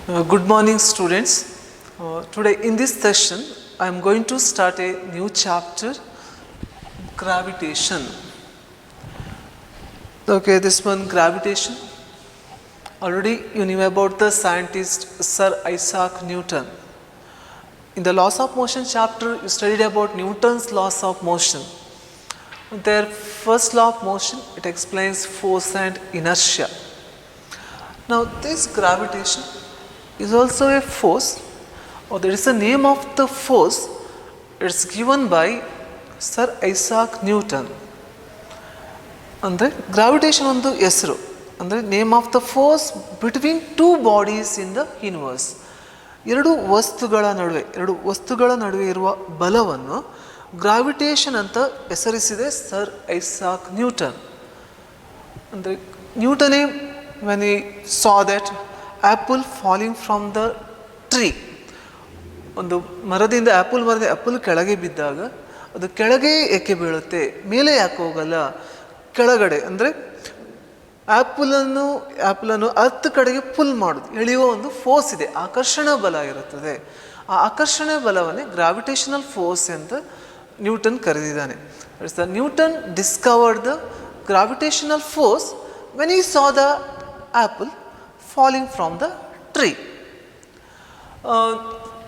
Good morning, students. Today in this session I am going to start a new chapter, gravitation. Okay, this one, gravitation. Already you knew about the scientist Sir Isaac Newton. In the laws of motion chapter you studied about Newton's laws of motion. Their first law of motion, it explains force and inertia. Now this gravitation is also a force, or there is a name of the force. It's given by Sir Isaac Newton. ಅಂದರೆ gravitation ಒಂದು ಹೆಸರು, ಅಂದರೆ name of the force between two bodies in the universe. ಎರಡು ವಸ್ತುಗಳ ನಡುವೆ ಇರುವ ಬಲವನ್ನು gravitation ಅಂತ ಹೆಸರಿಸಿದೆ ಸರ್ ಐಸಾಕ್ ನ್ಯೂಟನ್. ಅಂದರೆ ನ್ಯೂಟನೇ when he saw that apple falling from the tree, ಒಂದು ಮರದಿಂದ ಆ್ಯಪಲ್ ಕೆಳಗೆ ಬಿದ್ದಾಗ ಅದು ಕೆಳಗೆ ಏಕೆ ಬೀಳುತ್ತೆ, ಮೇಲೆ ಯಾಕೆ ಹೋಗಲ್ಲ, ಕೆಳಗಡೆ ಅಂದರೆ ಆ್ಯಪಲನ್ನು ಅರ್ಥ ಕಡೆಗೆ ಪುಲ್ ಮಾಡೋದು, ಎಳೆಯುವ ಒಂದು ಫೋರ್ಸ್ ಇದೆ, ಆಕರ್ಷಣ ಬಲ ಇರುತ್ತದೆ. ಆ ಆಕರ್ಷಣ ಬಲವನ್ನೇ ಗ್ರಾವಿಟೇಷನಲ್ ಫೋರ್ಸ್ ಅಂತ ನ್ಯೂಟನ್ ಕರೆದಿದ್ದಾನೆ. Newton discovered the gravitational force when he saw the apple falling from the tree.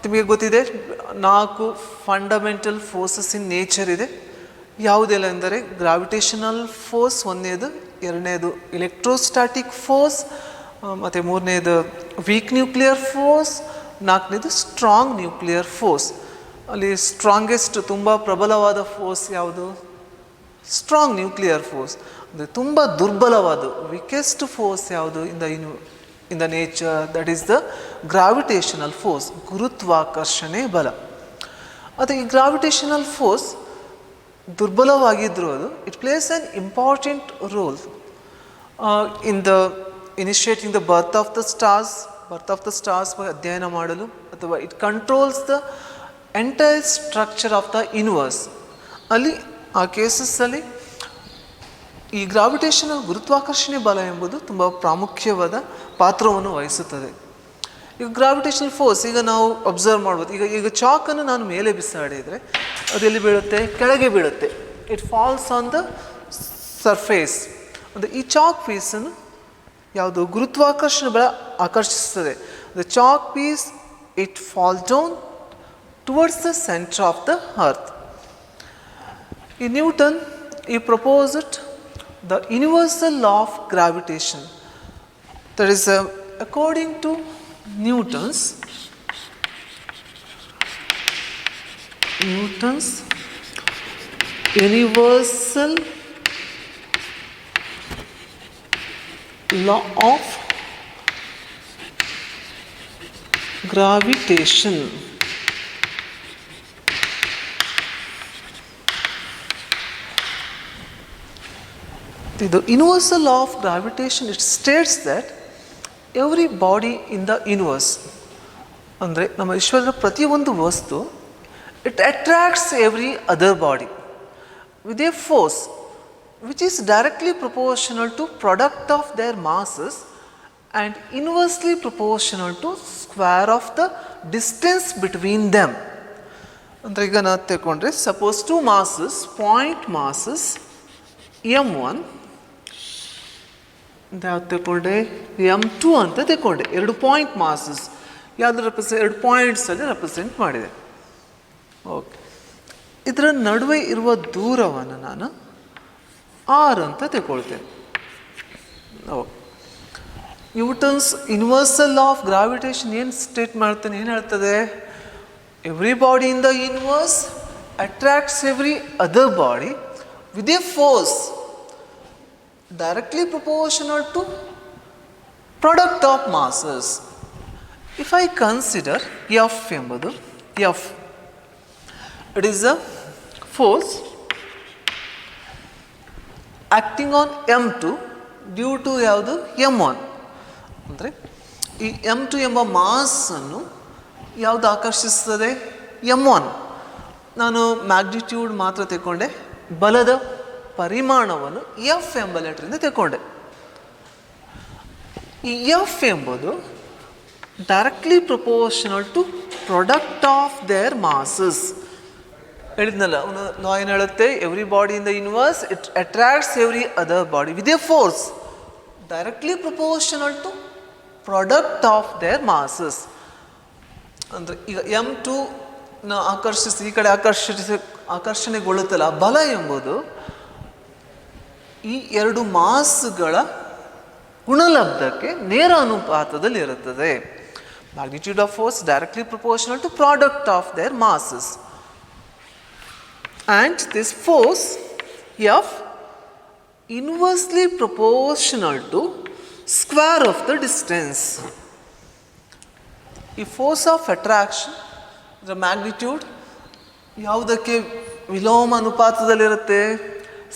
ನಿಮಗೆ ಗೊತ್ತಿದೆ 4 ಫಂಡಮೆಂಟಲ್ ಫೋರ್ಸಸ್ ಇನ್ ನೇಚರ್ ಇದೆ. ಯಾವುದೆಲ್ಲ ಎಂದರೆ ಗ್ರಾವಿಟೇಷನಲ್ ಫೋರ್ಸ್ ಒಂದನೇದು, ಎರಡನೇದು ಎಲೆಕ್ಟ್ರೋಸ್ಟಾಟಿಕ್ ಫೋರ್ಸ್, ಮತ್ತು ಮೂರನೇದು ವೀಕ್ ನ್ಯೂಕ್ಲಿಯರ್ ಫೋರ್ಸ್, ನಾಲ್ಕನೇದು ಸ್ಟ್ರಾಂಗ್ ನ್ಯೂಕ್ಲಿಯರ್ ಫೋರ್ಸ್. ಅಲ್ಲಿ ಸ್ಟ್ರಾಂಗೆಸ್ಟ್ ತುಂಬ ಪ್ರಬಲವಾದ ಫೋರ್ಸ್ ಯಾವುದು? Strong nuclear force. ಅಂದರೆ ತುಂಬ ದುರ್ಬಲವಾದ ವೀಕೆಸ್ಟ್ ಫೋರ್ಸ್ ಯಾವುದು in the nature? That is the gravitational force, ಗುರುತ್ವಾಕರ್ಷಣೆ ಬಲ. ಮತ್ತು ಈ ಗ್ರಾವಿಟೇಷನಲ್ ಫೋರ್ಸ್ ದುರ್ಬಲವಾಗಿದ್ದರೂ ಅದು it place on important role in the initiating the birth of the stars ಅಧ್ಯಯನ ಮಾಡಲು, ಅಥವಾ it controls the entire structure of the universe. ಅಲ್ಲಿ ಆ ಕೇಸಸ್ಸಲ್ಲಿ ಈ ಗ್ರಾವಿಟೇಷನಲ್ ಗುರುತ್ವಾಕರ್ಷಣೆ ಬಲ ಎಂಬುದು ತುಂಬ ಪ್ರಾಮುಖ್ಯವಾದ ಪಾತ್ರವನ್ನು ವಹಿಸುತ್ತದೆ. ಈಗ ಗ್ರಾವಿಟೇಷನಲ್ ಫೋರ್ಸ್ ಈಗ ನಾವು ಅಬ್ಸರ್ವ್ ಮಾಡ್ಬೋದು. ಈಗ ಚಾಕನ್ನು ನಾನು ಮೇಲೆ ಬಿಸಾಡಿದರೆ ಅದೆಲ್ಲಿ ಬೀಳುತ್ತೆ? ಕೆಳಗೆ ಬೀಳುತ್ತೆ. It falls on the surface. ಅಂದರೆ ಈ ಚಾಕ್ ಪೀಸನ್ನು ಯಾವುದು ಗುರುತ್ವಾಕರ್ಷಣೆ ಬಲ ಆಕರ್ಷಿಸುತ್ತದೆ. The chalk piece it fall down towards the centre of the earth. ಈ Newton he proposed the universal law of gravitation. That is, according to Newton's universal law of gravitation. The universal law of gravitation, it states that every body in the universe, ಅಂದರೆ ನಮ್ಮ ವಿಶ್ವದ ಪ್ರತಿಯೊಂದು ವಸ್ತು, it attracts every other body with a force which is directly proportional to product of their masses and inversely proportional to square of the distance between them. ಅಂದರೆ ಈಗ ನಾವು ತಗೊಂಡ್ರೆ suppose 2 masses, point masses m1 ಯಾವ್ದು ತಗೊಂಡೆ, m2 ಅಂತ ತಗೊಂಡೆ. 2 point masses ಯಾವುದು represent, 2 ಪಾಯಿಂಟ್ಸಲ್ಲಿ ರೆಪ್ರೆಸೆಂಟ್ ಮಾಡಿದೆ. ಓಕೆ, ಇದರ ನಡುವೆ ಇರುವ ದೂರವನ್ನು ನಾನು r ಅಂತ ತಗೊಳ್ತೇನೆ. Okay, Newton's universal law of gravitation ಏನು ಸ್ಟೇಟ್ ಮಾಡ್ತಾನೆ, ಏನು ಹೇಳ್ತದೆ? Every body in the universe attracts every other body with a force directly proportional to product of masses. If I consider F ಎಂಬುದು, F it is a force acting on m2 due to ಯಾವುದು m1. ಅಂದರೆ ಈ m2 ಎಂಬ ಮಾಸನ್ನು ಯಾವುದು ಆಕರ್ಷಿಸ್ತದೆ? m1. ನಾನು magnitude ಮಾತ್ರ ತಗೊಂಡೆ, ಬಲದ ಪರಿಮಾಣವನ್ನು ಎಫ್ ಎಂಬ ಲೆಟರಿಂದ ತಗೊಂಡೆ. ಈ ಎಫ್ ಎಂಬುದು directly proportional to product of their masses. ಹೇಳಿದ್ನಲ್ಲ, ಅವನು ಲಾ ಏನು ಹೇಳುತ್ತೆ, every body in the universe it attracts every other body with a force directly proportional to product of their masses. ಅಂದರೆ ಈಗ M2 ನ ಆಕರ್ಷಿಸಿ ಈ ಕಡೆ ಆಕರ್ಷಣೆಗೊಳ್ಳುತ್ತಲ್ಲ, ಬಲ ಎಂಬುದು ಈ ಎರಡು ಮಾಸ್ಗಳ ಗುಣಲಬ್ಧಕ್ಕೆ ನೇರ ಅನುಪಾತದಲ್ಲಿ ಇರುತ್ತದೆ. Magnitude of force directly proportional to product of their masses. And this force F inversely proportional to square of the distance. ಈ ಫೋರ್ಸ್ ಆಫ್ ಅಟ್ರಾಕ್ಷನ್ ಇದರ ಮ್ಯಾಗ್ನಿಟ್ಯೂಡ್ ಯಾವುದಕ್ಕೆ ವಿಲೋಮ ಅನುಪಾತದಲ್ಲಿರುತ್ತೆ?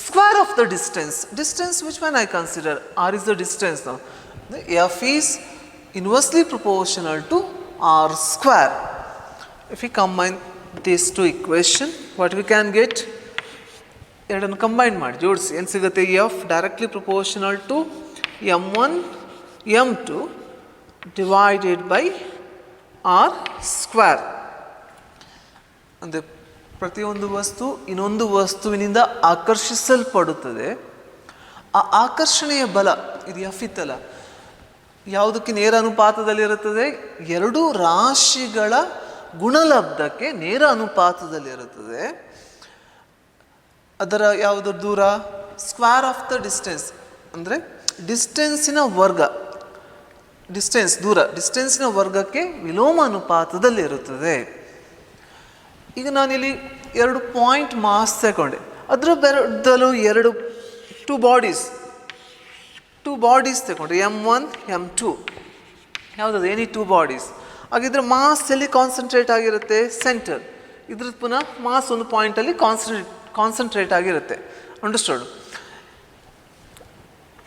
Square of the distance. Distance which one I consider? R is the distance now. F is inversely proportional to R square. If we combine these two equation, what we can get? ಎರಡನ್ನು combine ಮಾಡಿ ಜೋಡಿಸಿ ಏನು ಸಿಗುತ್ತೆ? F directly proportional to M1 M2 divided by R square. ಅಂದರೆ ಪ್ರತಿಯೊಂದು ವಸ್ತು ಇನ್ನೊಂದು ವಸ್ತುವಿನಿಂದ ಆಕರ್ಷಿಸಲ್ಪಡುತ್ತದೆ. ಆ ಆಕರ್ಷಣೆಯ ಬಲ ಇದು F ಇತ್ತಲ್ಲ, ಯಾವುದಕ್ಕೆ ನೇರ ಅನುಪಾತದಲ್ಲಿರುತ್ತದೆ? ಎರಡು ರಾಶಿಗಳ ಗುಣಲಬ್ಧಕ್ಕೆ ನೇರ ಅನುಪಾತದಲ್ಲಿರುತ್ತದೆ. ಅದರ ಯಾವುದು ದೂರ? ಸ್ಕ್ವೇರ್ ಆಫ್ ದ ಡಿಸ್ಟೆನ್ಸ್, ಅಂದರೆ ಡಿಸ್ಟೆನ್ಸಿನ ವರ್ಗ. ಡಿಸ್ಟೆನ್ಸ್ ದೂರ, ಡಿಸ್ಟೆನ್ಸಿನ ವರ್ಗಕ್ಕೆ ವಿಲೋಮ ಅನುಪಾತದಲ್ಲಿರುತ್ತದೆ. ಈಗ ನಾನಿಲ್ಲಿ ಎರಡು ಪಾಯಿಂಟ್ ಮಾಸ್ ತಗೊಂಡೆ, ಅದರ ಬೆರದಲ್ಲೂ ಟೂ ಬಾಡೀಸ್ ತಗೊಂಡ್ರೆ M1 M2 ಯಾವುದದು? Any two bodies. ಹಾಗಿದ್ರೆ ಮಾಸ್ ಎಲ್ಲಿ ಕಾನ್ಸಂಟ್ರೇಟ್ ಆಗಿರುತ್ತೆ? ಸೆಂಟರ್. ಇದ್ರದ್ದು ಪುನಃ ಮಾಸ್ ಒಂದು ಪಾಯಿಂಟಲ್ಲಿ ಕಾನ್ಸಂಟ್ರೇಟ್ ಆಗಿರುತ್ತೆ. Understood?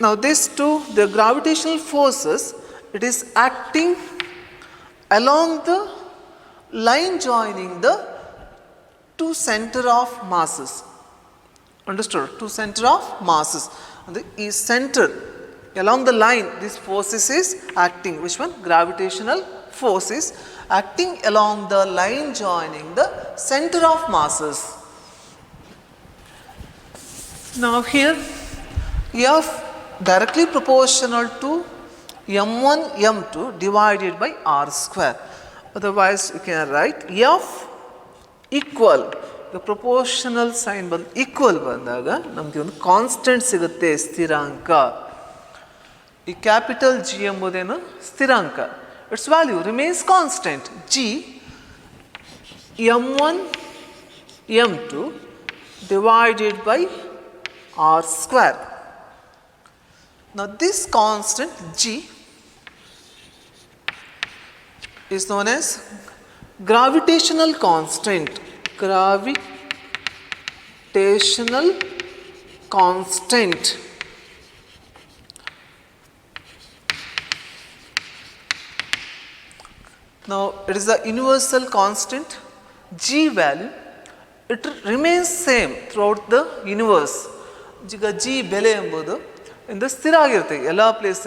Now this two, the gravitational forces, it is acting along the line joining the two center of masses. Understood? Two center of masses. And the center along the line, this forces is acting. Which one? Gravitational force is acting along the line joining the center of masses. Now here F directly proportional to M1 M2 divided by R square. Otherwise you can write F equal, the proportional sign ಬಂದು equal ಬಂದಾಗ ನಮಗೆ ಒಂದು constant ಸಿಗುತ್ತೆ, ಸ್ಥಿರಾಂಕ. ಈ capital G ಎಂಬುದೇನು? ಸ್ಥಿರಾಂಕ. Its value remains constant. G M1 M2 divided by R square. Now this constant G is known as gravitational constant. Gravitational constant. Now it is the universal constant. G value, it remains same throughout the universe. ಈಗ G ಬೆಲೆ ಎಂಬುದು ಇಂದ ಸ್ಥಿರ ಆಗಿರುತ್ತೆ ಎಲ್ಲ place.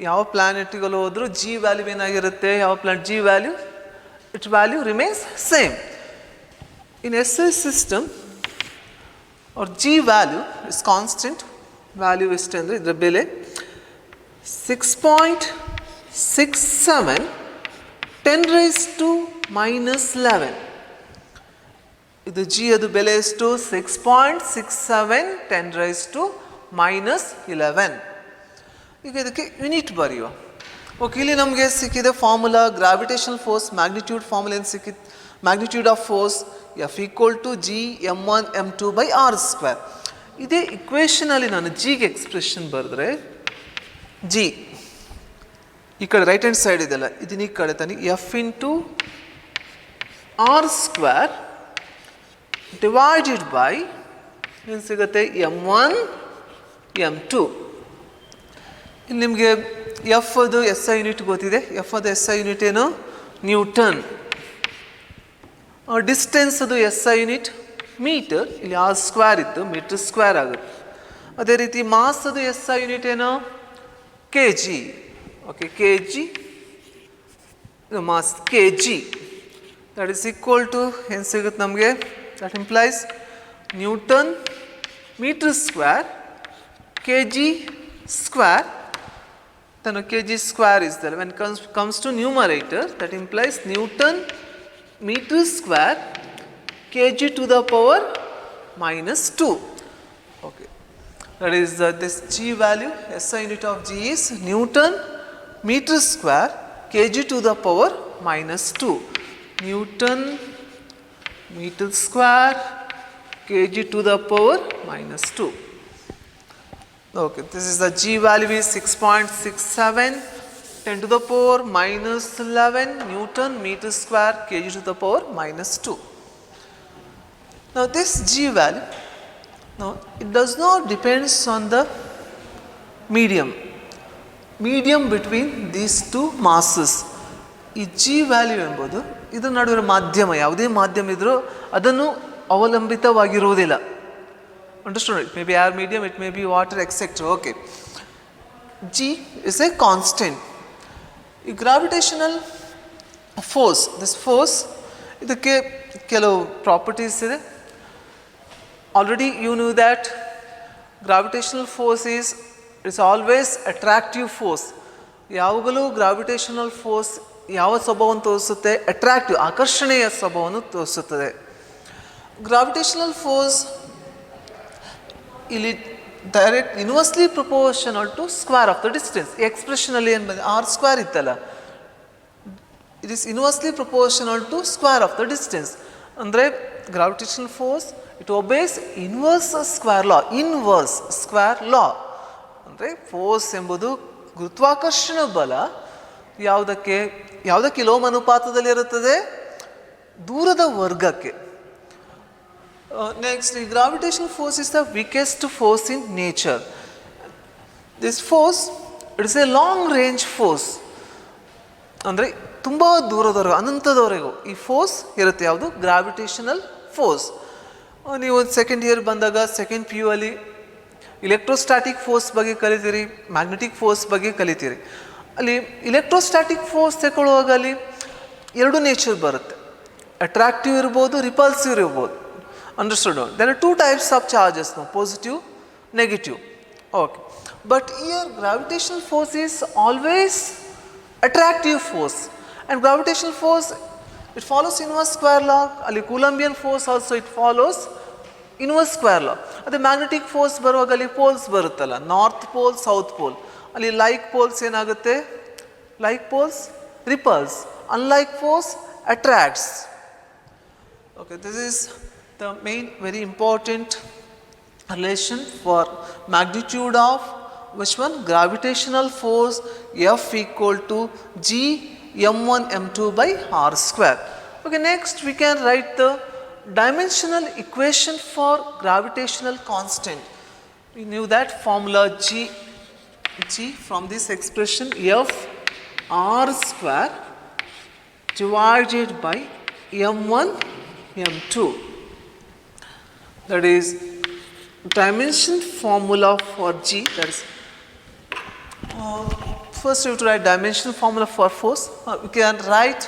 ಯಾವ ಪ್ಲಾನೆಟ್ಗಳು ಹೋದರೂ G value ಏನಾಗಿರುತ್ತೆ? ಯಾವ planet G value, it value remains same. In SI system ಅವ್ರ G value is constant. Value ಎಷ್ಟು ಅಂದರೆ ಇದರ ಬೆಲೆ 6.67 10⁻⁻11. ಇದು G ಅದು ಬೆಲೆ ಎಷ್ಟು? 6.67 10⁻⁻11. ಈಗ ಇದಕ್ಕೆ ಯೂನಿಟ್ ಬರೆಯುವ. ಓಕೆ, ಇಲ್ಲಿ ನಮಗೆ ಸಿಕ್ಕಿದೆ formula, gravitational force magnitude formula ಏನು ಸಿಕ್ಕಿತ್ತು? Magnitude of force F equal to G M1 M2 by R square. ಇದೇ ಇಕ್ವೇಷನಲ್ಲಿ ನಾನು Gಗೆ ಎಕ್ಸ್ಪ್ರೆಷನ್ ಬರೆದ್ರೆ G ಈ ಕಡೆ ರೈಟ್ ಹ್ಯಾಂಡ್ ಸೈಡ್ ಇದೆಲ್ಲ ಇದನ್ನ ಈ ಕಡೆ ತಾನೆ F into R square divided by ಏನು ಸಿಗುತ್ತೆ? M1 M2. ಇಲ್ಲಿ ನಿಮಗೆ ಎಫ್ ಅದು SI ಯೂನಿಟ್ ಗೊತ್ತಿದೆ. ಎಫ್ ಅದು SI ಯೂನಿಟ್ ಏನು? ನ್ಯೂಟನ್. ಡಿಸ್ಟೆನ್ಸ್ ಅದು SI ಯೂನಿಟ್ ಮೀಟರ್. ಇಲ್ಲಿ R ಸ್ಕ್ವೇರ್ ಇತ್ತು, ಮೀಟರ್ ಸ್ಕ್ವೇರ್ ಆಗುತ್ತೆ. ಅದೇ ರೀತಿ ಮಾಸ್ ಅದು SI ಯೂನಿಟ್ ಏನು? kg. Okay, kg mass kg, that is equal to ಏನು ಸಿಗುತ್ತೆ ನಮಗೆ, that implies Newton meter square kg square. Then kg square is there. When it comes to numerator, that implies Newton meter square kg to the power minus 2. Okay, that is this g value, SI unit of g is Newton meter square kg to the power minus 2. Newton meter square kg to the power minus 2. Okay, this is the g value is 6.67, 10 to the power minus 11 Newton meter square kg to the power minus 2. Now this g value, now it does not depends on the medium between these two masses. ಈ G value ಎಂಬುದು ಇದರ ನಡುವಿನ ಮಾಧ್ಯಮ, ಯಾವುದೇ ಮಾಧ್ಯಮ ಇದ್ರೂ ಅದನ್ನು ಅವಲಂಬಿತವಾಗಿರುವುದಿಲ್ಲ. Understood? It may be air medium, it may be water, etc. Okay. G is a constant. ಈ ಗ್ರಾವಿಟೇಷನಲ್ ಫೋರ್ಸ್, ದಿಸ್ ಫೋರ್ಸ್, ಇದಕ್ಕೆ ಕೆಲವು ಪ್ರಾಪರ್ಟೀಸ್ ಇದೆ. Already you knew that gravitational force it's always attractive force. ಯಾವಾಗಲೂ gravitational force ಯಾವ ಸ್ವಭಾವವನ್ನು ತೋರಿಸುತ್ತೆ? Attractive, ಆಕರ್ಷಣೆಯ ಸ್ವಭಾವವನ್ನು ತೋರಿಸುತ್ತದೆ. ಗ್ರಾವಿಟೇಷನಲ್ ಫೋರ್ಸ್ ಇಲ್ಲಿ direct inversely proportional to square of the distance. ಈ ಎಕ್ಸ್ಪ್ರೆಷನಲ್ಲಿ ಏನು ಬಂದಿದೆ, ಆರ್ ಸ್ಕ್ವೇರ್ ಇತ್ತಲ್ಲ, it is inversely proportional to square of the distance. ಅಂದರೆ gravitational force it obeys inverse square law. Inverse square ಲಾ ಅಂದರೆ ಫೋರ್ಸ್ ಎಂಬುದು ಗುರುತ್ವಾಕರ್ಷಣ ಬಲ ಯಾವುದಕ್ಕೆ ಲೋಮ ಅನುಪಾತದಲ್ಲಿರುತ್ತದೆ? ದೂರದ ವರ್ಗಕ್ಕೆ. Next, the gravitational force is the weakest force in nature. This force, it is a long range force. ಅಂದರೆ ತುಂಬ ದೂರದವರೆಗೂ, ಅನಂತದವರೆಗೂ ಈ ಫೋರ್ಸ್ ಇರುತ್ತೆ. ಯಾವುದು? Gravitational force. ನೀವು ಸೆಕೆಂಡ್ ಇಯರ್ ಬಂದಾಗ ಸೆಕೆಂಡ್ ಪಿ ಯು ಅಲ್ಲಿ ಇಲೆಕ್ಟ್ರೋಸ್ಟ್ಯಾಟಿಕ್ ಫೋರ್ಸ್ ಬಗ್ಗೆ ಕಲಿತೀರಿ, ಮ್ಯಾಗ್ನೆಟಿಕ್ ಫೋರ್ಸ್ ಬಗ್ಗೆ ಕಲಿತೀರಿ. ಅಲ್ಲಿ ಇಲೆಕ್ಟ್ರೋಸ್ಟ್ಯಾಟಿಕ್ ಫೋರ್ಸ್ ತಗೊಳ್ಳುವಾಗ ಅಲ್ಲಿ ಎರಡು ನೇಚರ್ ಬರುತ್ತೆ. ಅಟ್ರಾಕ್ಟಿವ್ ಇರ್ಬೋದು, ರಿಪಲ್ಸಿವ್ ಇರ್ಬೋದು. Understood? There are two types of charges, no? Positive, negative. Okay. But here gravitational force is always attractive force. And gravitational force, it follows inverse square law. Ali Coulombian force also it follows inverse square law. Ade magnetic force baruvaga ali poles baruttalla, north pole, south pole. Ali like poles enagutte? Like poles repulse, unlike force attracts. Okay, this is the main very important relation for magnitude of which one? Gravitational force F equal to G m1 m2 by r square. Okay, next we can write the dimensional equation for gravitational constant. We knew that formula G from this expression F r square divided by m1 m2. That is dimension formula for G. That is first you have to write dimension formula for force. We can write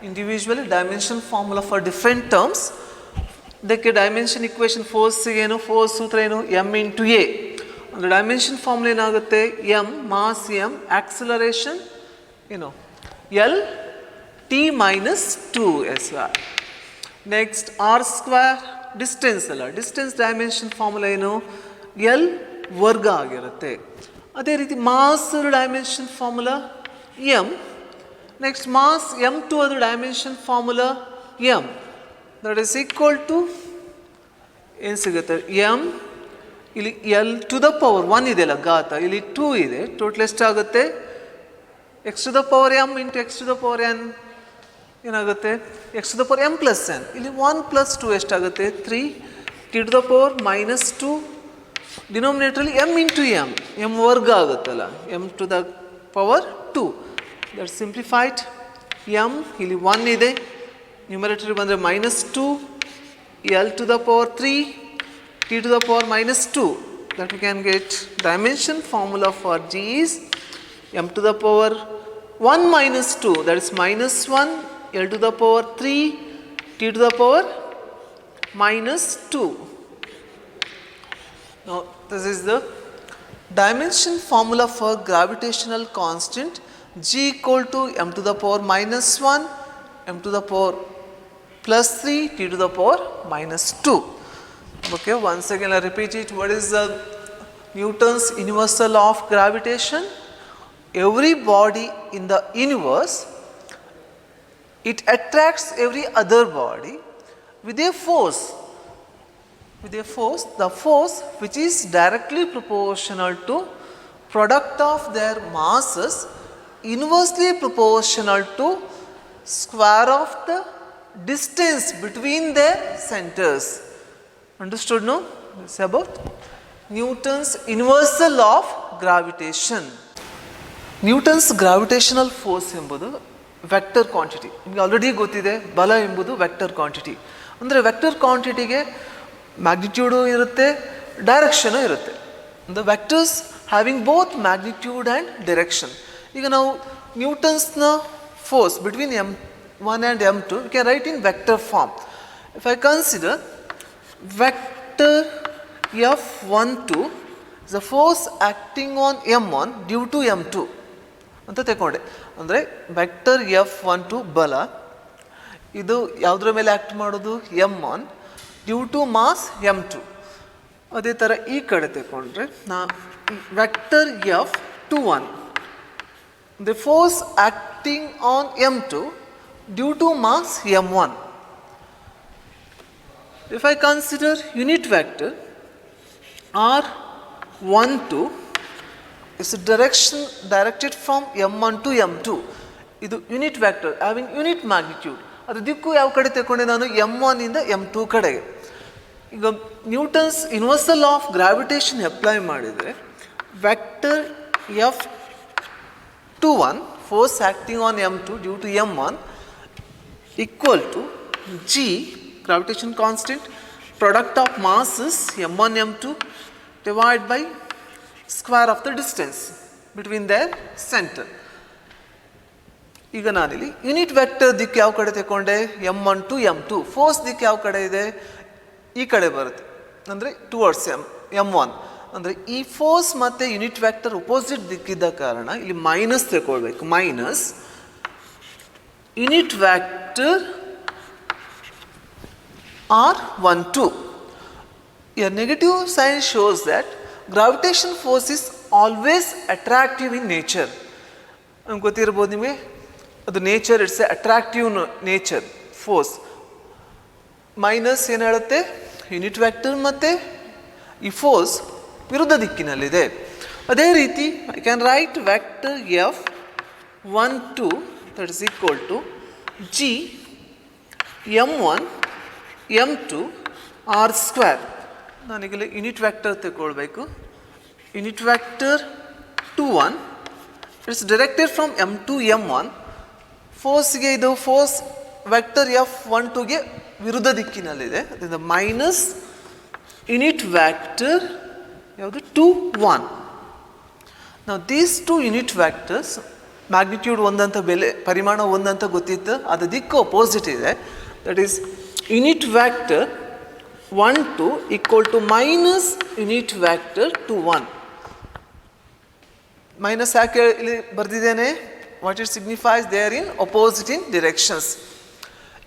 individually dimension formula for different terms. Like dimension equation force ಏನು, force ಸೂತ್ರ ಏನು? m into a. ಅಂದರೆ dimension formula ಏನಾಗುತ್ತೆ? m mass m, acceleration L t minus 2 next r square distance ಅಲ್ಲ, distance dimension formula ಏನು? L ವರ್ಗ ಆಗಿರುತ್ತೆ. ಅದೇ ರೀತಿ mass dimension formula M. Next mass M two ಅದು dimension formula M. That is equal to ಏನು ಸಿಗುತ್ತೆ? ಎಮ್ ಇಲ್ಲಿ ಎಲ್ ಟು ದ ಪವರ್ 1 ಇದೆಯಲ್ಲ ಘಾತ, ಇಲ್ಲಿ 2 ಇದೆ. ಟೋಟಲ್ ಎಷ್ಟಾಗುತ್ತೆ? X to the power M into X to the power N ಏನಾಗುತ್ತೆ? X to the power M plus N. ಇಲ್ಲಿ 1 ಪ್ಲಸ್ 2 ಎಷ್ಟಾಗುತ್ತೆ? 3 T to the power minus 2. ಡಿನೋಮಿನೇಟ್ರಲ್ಲಿ ಎಮ್ ಇಂಟು ಎಮ್ ವರ್ಗ ಆಗುತ್ತಲ್ಲ, M to the power 2. That simplified. M ಇಲ್ಲಿ 1 ಇದೆ, numerator ಬಂದರೆ minus 2, L to the power 3, T to the power minus 2. That we can get dimension formula for G is M to the power 1 minus 2, that is minus 1, L to the power 3, T to the power minus 2. Now this is the dimension formula for gravitational constant G equal to m to the power minus 1, m to the power plus 3, T to the power minus 2. Okay, once again I repeat it. What is the Newton's universal law of gravitation? Every body in the universe, it attracts every other body with a force. The force which is directly proportional to product of their masses, inversely proportional to square of the distance between their centers. Understood, no? This is about Newton's universal law of gravitation. Newton's gravitational force ಎಂಬುದು vector quantity. ನಿಮಗೆ already ಗೊತ್ತಿದೆ, ಬಲ ಎಂಬುದು vector quantity. ಅಂದರೆ vector ಕ್ವಾಂಟಿಟಿಗೆ magnitude ಇರುತ್ತೆ, direction ಇರುತ್ತೆ. The vectors having both magnitude and direction. ಈಗ ನಾವು ನ್ಯೂಟನ್ಸ್ನ force between m1 and m2 we can write in vector form. If I consider vector F12 is the force acting on m1 due to m2 ಅಂತ ತಗೊಂಡೆ. ಅಂದರೆ vector F12 ಬಲ, ಇದು ಯಾವುದರ ಮೇಲೆ ಆ್ಯಕ್ಟ್ ಮಾಡೋದು? m1 due to mass m2. ಅದೇ ಥರ ಈ ಕಡೆ ತಗೊಂಡ್ರೆ ನಾ vector F21 the force acting on m2 due to mass m1. If I consider unit vector R12 is a direction directed from m1 to m2. ಇದು unit vector having unit magnitude. ಅದು ದಿಕ್ಕು ಯಾವ ಕಡೆ ತಗೊಂಡೆ ನಾನು? m1 ಇಂದ m2 ಕಡೆಗೆ. ಈಗ Newton's universal law of gravitation apply ಮಾಡಿದರೆ vector F21 force acting on m2 due to m1 equal to G, gravitation constant, product of masses m1 m2 divided by square of the distance between their center. ಈಗ ನಾನಿಲ್ಲಿ unit vector ದಿಕ್ಕು ಯಾವ ಕಡೆ ತಗೊಂಡೆ? m1 to m2. Force ದಿಕ್ಕು ಯಾವ ಕಡೆ ಇದೆ? ಈ ಕಡೆ ಬರುತ್ತೆ, ಅಂದರೆ ಟುವರ್ಡ್ಸ್ m1. ಅಂದರೆ ಈ ಫೋರ್ಸ್ ಮತ್ತು ಯೂನಿಟ್ ವೆಕ್ಟರ್ ಅಪೋಸಿಟ್ ದಿಕ್ಕಿದ್ದ ಕಾರಣ ಇಲ್ಲಿ ಮೈನಸ್ ತಗೊಳ್ಬೇಕು. Minus unit vector R12. A negative sign shows that gravitation force is always attractive in nature. ನಮ್ಗೆ ಗೊತ್ತಿರ್ಬೋದು ನಿಮಗೆ, ಅದು nature, it's A attractive nature force. Minus ಏನು ಹೇಳುತ್ತೆ? ಯೂನಿಟ್ ವೆಕ್ಟರ್ ಮತ್ತು ಈ ಫೋರ್ಸ್ ವಿರುದ್ಧ ದಿಕ್ಕಿನಲ್ಲಿದೆ. ಅದೇ ರೀತಿ I can right vector F12 that is equal to G m1 m2 r square. ನಾನೀಗಲೇ ಯೂನಿಟ್ ವೆಕ್ಟರ್ ತಗೊಳ್ಬೇಕು. Unit vector 21 it's directed from m2 m1. ಫೋರ್ಸ್ಗೆ ಇದು ಫೋರ್ಸ್ ವೆಕ್ಟರ್ F12ಗೆ ವಿರುದ್ಧ ದಿಕ್ಕಿನಲ್ಲಿದೆ. ಅದರಿಂದ ಮೈನಸ್ ಯೂನಿಟ್ ವೆಕ್ಟರ್ ಯಾವುದು? 2 1. ನಾವು these two unit vectors magnitude ಒಂದಂತ, ಬೆಲೆ ಪರಿಮಾಣ ಒಂದಂತ ಗೊತ್ತಿತ್ತು, ಅದು ದಿಕ್ಕು ಅಪೋಸಿಟ್ ಇದೆ. That is unit vector 12 equal to minus unit vector 21. Minus ಯಾಕೆ ಇಲ್ಲಿ ಬರೆದಿದ್ದೇನೆ? What it signifies? They are in opposite in directions.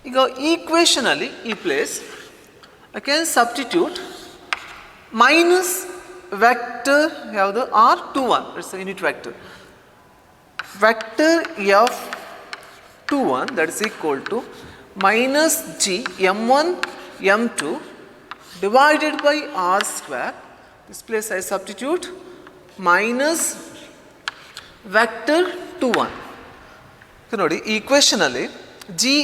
ಈಗ ಈ ಈಕ್ವೇಷನಲ್ಲಿ ಈ place I can substitute minus vector ಯಾವುದು? R21 it's unit vector. Vector F21 that is equal to minus G m1 m2 divided by r square. This place I substitute minus vector 21. ನೋಡಿ ಈ equation ಅಲ್ಲಿ G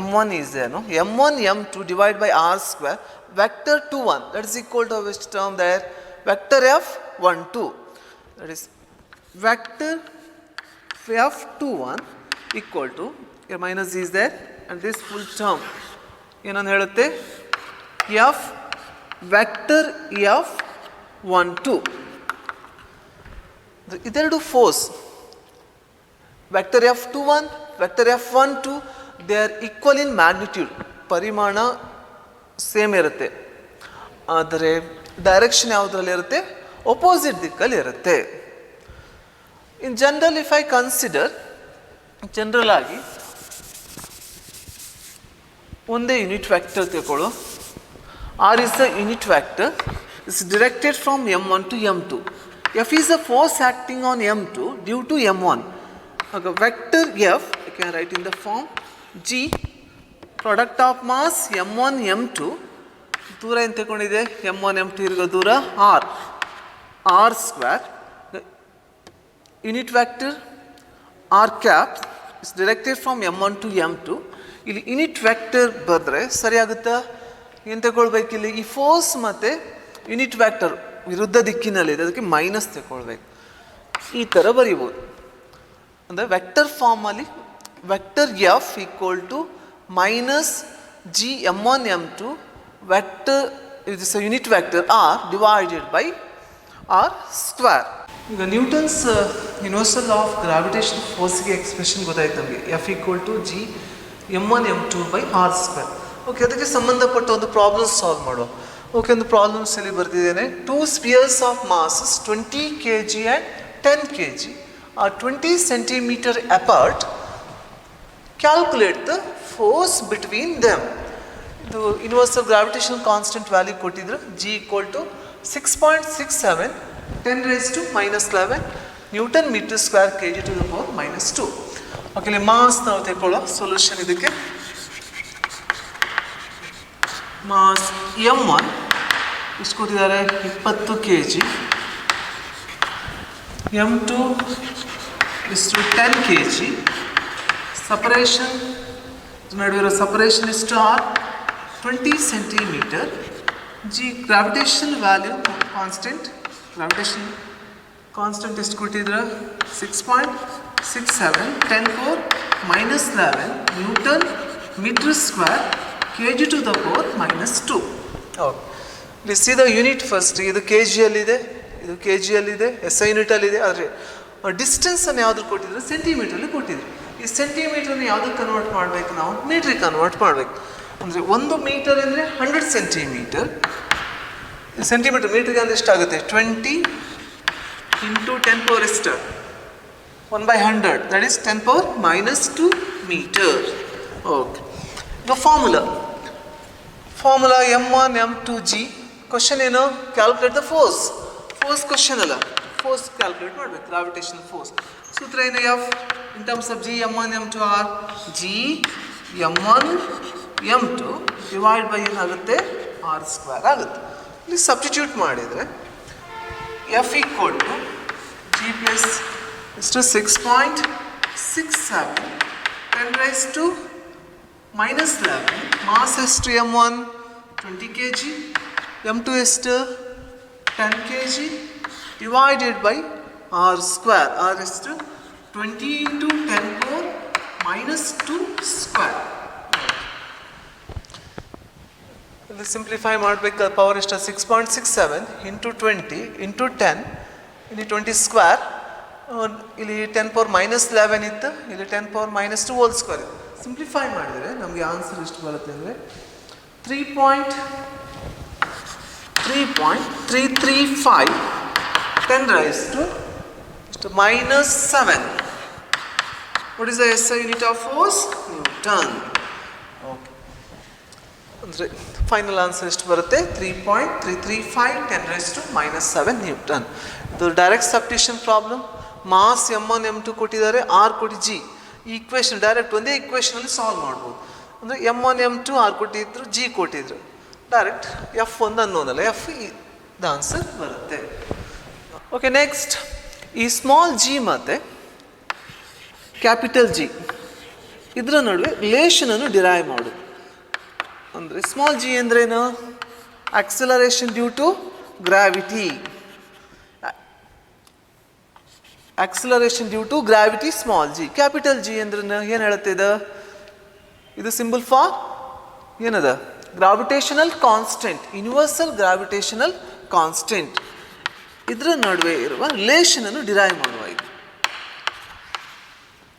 m1 is there, no? m1 m2 divided by r square, vector 21 that is equal to which term there? Vector F12. That is vector F21 equal to, here minus is there, and this full term ಏನಂತ ಹೇಳುತ್ತೆ? F vector F12. ಇದೆರಡು force vector F21, vector F12 they are equal in magnitude, ಪರಿಮಾಣ same ಇರುತ್ತೆ, ಆದರೆ direction ಯಾವುದರಲ್ಲಿ ಇರುತ್ತೆ, opposite ದಿಕ್ಕಲ್ಲಿ ಇರುತ್ತೆ. In general if I consider, general ಆಗಿ ಒಂದೇ ಯೂನಿಟ್ ವೆಕ್ಟರ್ ತಗೊಳ್ಳೋ, R is the unit vector, is directed from M1 to M2. F is the force acting on M2 due to M1. Okay, vector F, you can write in the form G, product of mass M1 M2, ದೂರ ಏನು ತಗೊಂಡಿದೆ, M1 M2 ಇರೋ ದೂರ R square. Unit vector R cap is directed from M1 to M2. ಇಲ್ಲಿ unit vector ಬರೆದ್ರೆ ಸರಿಯಾಗುತ್ತಾ? ಏನು ತಗೊಳ್ಬೇಕು ಇಲ್ಲಿ, ಈ ಫೋರ್ಸ್ ಮತ್ತು ಯೂನಿಟ್ ವೆಕ್ಟರ್ ವಿರುದ್ಧ ದಿಕ್ಕಿನಲ್ಲಿದೆ, ಅದಕ್ಕೆ ಮೈನಸ್ ತಗೊಳ್ಬೇಕು. ಈ ಥರ ಬರೀಬೋದು. ಅಂದರೆ ವೆಕ್ಟರ್ ಫಾರ್ಮಲ್ಲಿ vector F equal to minus G M1 M2 vector it is unit vector R divided by R square. ಈಗ ನ್ಯೂಟನ್ಸ್ ಯೂನಿವರ್ಸಲ್ ಆಫ್ ಗ್ರಾವಿಟೇಷನ್ ಫೋರ್ಸ್ಗೆ ಎಕ್ಸ್ಪ್ರೆಷನ್ ಗೊತ್ತಾಯ್ತು ನಮಗೆ, F equal to G M1 M2 by R square. Okay, ಅದಕ್ಕೆ ಸಂಬಂಧಪಟ್ಟ ಒಂದು problem solve ಮಾಡುವ. Okay, ಒಂದು problems ಇಲ್ಲಿ ಬರ್ತಿದ್ದೇನೆ. 2 spheres of masses 20 kg and 10 kg are 20 centimeter apart. Calculate the force between them. ಇದು ಯೂನಿವರ್ಸಲ್ ಗ್ರಾವಿಟೇಷನಲ್ ಕಾನ್ಸ್ಟೆಂಟ್ ವ್ಯಾಲ್ಯೂ ಕೊಟ್ಟಿದ್ರು, G equal to 6.67 10 raised to -11 newton metre square kg to the power -2. Okay, ಇಲ್ಲಿ mass ನಾವು ತೆಗೊಳ್ಳೋ solution. ಇದಕ್ಕೆ mass M1 ಎಷ್ಟು ಕೊಟ್ಟಿದ್ದಾರೆ, 20 kg, M2 ಇಷ್ಟು 10 kg. Separation ನಡುವಿರೋ ಸಪರೇಷನ್ ಇಷ್ಟು R 20 centimeter. G gravitation value constant, gravitation constant ಎಷ್ಟು ಕೊಟ್ಟಿದ್ರೆ 6.67 10⁻⁻11 newton metre square kg to the power -2. Okay, ಇಲ್ಲಿ ಸೀದಾ ಯೂನಿಟ್ ಫಸ್ಟ್, ಇದು ಕೆ ಜಿಯಲ್ಲಿದೆ, ಇದು ಕೆ ಜಿಯಲ್ಲಿದೆ, SI ಯೂನಿಟಲ್ಲಿದೆ. ಆದರೆ ಡಿಸ್ಟೆನ್ಸನ್ನು ಯಾವುದು ಕೊಟ್ಟಿದ್ರು, ಸೆಂಟಿಮೀಟ್ರಲ್ಲಿ ಕೊಟ್ಟಿದ್ರು. ಈ ಸೆಂಟಿಮೀಟ್ರನ್ನ ಯಾವುದಕ್ಕೆ ಕನ್ವರ್ಟ್ ಮಾಡಬೇಕು, ನಾವು ಮೀಟ್ರಿಗೆ ಕನ್ವರ್ಟ್ ಮಾಡಬೇಕು. ಅಂದರೆ 1 ಮೀಟರ್ ಅಂದರೆ 100 ಸೆಂಟಿಮೀಟರ್. ಸೆಂಟಿಮೀಟರ್ ಮೀಟ್ರಿಗೆ ಅಂದರೆ ಎಷ್ಟಾಗುತ್ತೆ, 20 × 10⁻ಎಷ್ಟು 1/100, ದಟ್ ಈಸ್ 10⁻⁻2 ಮೀಟರ್. ಓಕೆ, ಈಗ formula M1 M2 G. Question ಏನು, calculate the force. Force question ಅಲ್ಲ, ಫೋರ್ಸ್ ಕ್ಯಾಲ್ಕುಲೇಟ್ ಮಾಡಬೇಕು, ಗ್ರಾವಿಟೇಷನಲ್ ಫೋರ್ಸ್. ಸೂತ್ರ ಏನು, F in terms of G M1 M2 R G M1 M2 divide by ಏನಾಗುತ್ತೆ, R square ಆಗುತ್ತೆ. ಇಲ್ಲಿ substitute ಮಾಡಿದರೆ F equal to G plus ಇಷ್ಟು 6.67 10 raised to -11 ಮಾಸ್ ಎಷ್ಟು, M1 20 kg, M2 ಎಷ್ಟು 10 kg divided by R square. R ಎಷ್ಟು 20 × 10⁻⁻2 square. ಇಲ್ಲಿ simplify ಮಾಡಬೇಕು, ಪವರ್ ಎಷ್ಟು 6.67 × 20 × 10, ಇಲ್ಲಿ 20 ಸ್ಕ್ವೇರ್, ಇಲ್ಲಿ 10⁻⁻11 ಇತ್ತು, ಇಲ್ಲಿ 10⁻⁻2 ಹೋಲ್ ಸ್ಕ್ವೇರ್ ಇತ್ತು. ಸಿಂಪ್ಲಿಫೈ ಮಾಡಿದರೆ ನಮಗೆ ಆನ್ಸರ್ ಎಷ್ಟು ಬರುತ್ತೆ ಅಂದರೆ 3.335 10 raised to -7. What is the SI unit of force? Newton. Okay. ಅಂದರೆ ಫೈನಲ್ ಆನ್ಸರ್ ಎಷ್ಟು ಬರುತ್ತೆ, 3.335 10 raised to -7 ನ್ಯೂಟನ್. ಇದು direct substitution problem. Mass M1 M2 ಕೊಟ್ಟಿದ್ದಾರೆ, ಆರ್ ಕೊಟ್ಟು ಜಿ. ಈ ಇಕ್ವೇಷನ್ ಡೈರೆಕ್ಟ್ ಒಂದೇ ಇಕ್ವೇಷನಲ್ಲಿ ಸಾಲ್ವ್ ಮಾಡ್ಬೋದು. ಅಂದರೆ M1 M2 ಆರ್ ಕೊಟ್ಟಿದ್ರು, ಜಿ ಕೊಟ್ಟಿದ್ರು, ಡೈರೆಕ್ಟ್ F1 ಅನ್ನೋದಲ್ಲ, ಎಫ್ ದ ಆನ್ಸರ್ ಬರುತ್ತೆ. ಓಕೆ, ನೆಕ್ಸ್ಟ್ ಈ ಸ್ಮಾಲ್ ಜಿ ಮತ್ತು ಕ್ಯಾಪಿಟಲ್ ಜಿ ಇದರ ನಡುವೆ ರಿಲೇಷನನ್ನು ಡಿರೈವ್ ಮಾಡು. ಅಂದರೆ ಸ್ಮಾಲ್ ಜಿ ಅಂದ್ರೇನು, acceleration due to gravity. Acceleration due to gravity small G. Capital G ಅಂದ್ರೆ ಏನು ಹೇಳುತ್ತೆ ಇದು ಸಿಂಬಲ್ ಫಾರ್ ಏನದ, gravitational constant, universal gravitational constant. ಇದರ ನಡುವೆ ಇರುವ ರಿಲೇಷನನ್ನು ಡಿರೈವ್ ಮಾಡುವ. ಇದು